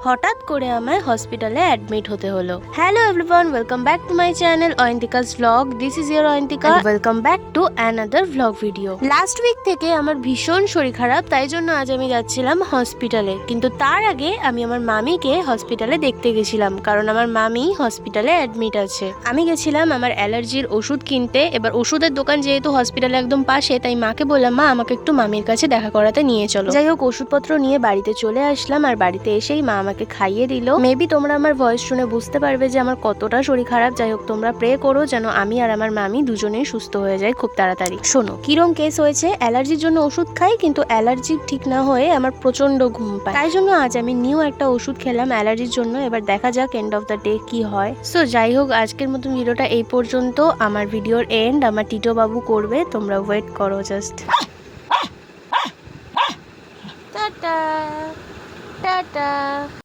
হঠাৎ করে আমায় হসপিটালে অ্যাডমিট হতে হলো। Hello everyone, welcome back to my channel Ayantika's vlog. This is your Ayantika, welcome back to another vlog video. Last week থেকে আমার ভীষণ শরীর খারাপ, তাই জন্য আজ আমি যাচ্ছিলাম হসপিটালে। কিন্তু তার আগে আমি আমার মামিকে হসপিটালে দেখতে গেছিলাম, কারণ আমার মামি হসপিটালে অ্যাডমিট আছে। আমি গেছিলাম আমার অ্যালার্জির ওষুধ কিনতে। এবার ওষুধের দোকান যেহেতু হসপিটালে একদম পাশে, তাই মাকে বললাম, মা আমাকে একটু মামির কাছে দেখা করাতে নিয়ে চলো। যাই হোক, ওষুধপত্র নিয়ে বাড়িতে চলে আসলাম, আর বাড়িতে এসেই মা আমাকে খাইয়ে দিল। মেবি তোমরা আমার ভয়েস শুনে বুঝতে পারবে যে আমার কতটা শরীর খারাপ। যাই হোক, তোমরা প্রে করো যেন আমি আর আমার মামি দুজনেই সুস্থ হয়ে যাই খুব তাড়াতাড়ি। শোনো কিরম কেস হয়েছে। অ্যালার্জির জন্য ওষুধ খাই, কিন্তু অ্যালার্জি ঠিক না হয়ে আমার প্রচন্ড ঘুম পায়। তাই জন্য আজ আমি নিউ একটা ওষুধ খেলাম অ্যালার্জির জন্য। এবার দেখা যাক এন্ড অফ দ্য ডে কি হয়। সো যাই হোক, আজকের মতন ভিডিওটা এই পর্যন্ত। আমার ভিডিওর এন্ড আমার টিটো বাবু করবে, তোমরা ওয়েট করো জাস্ট। Tata tata.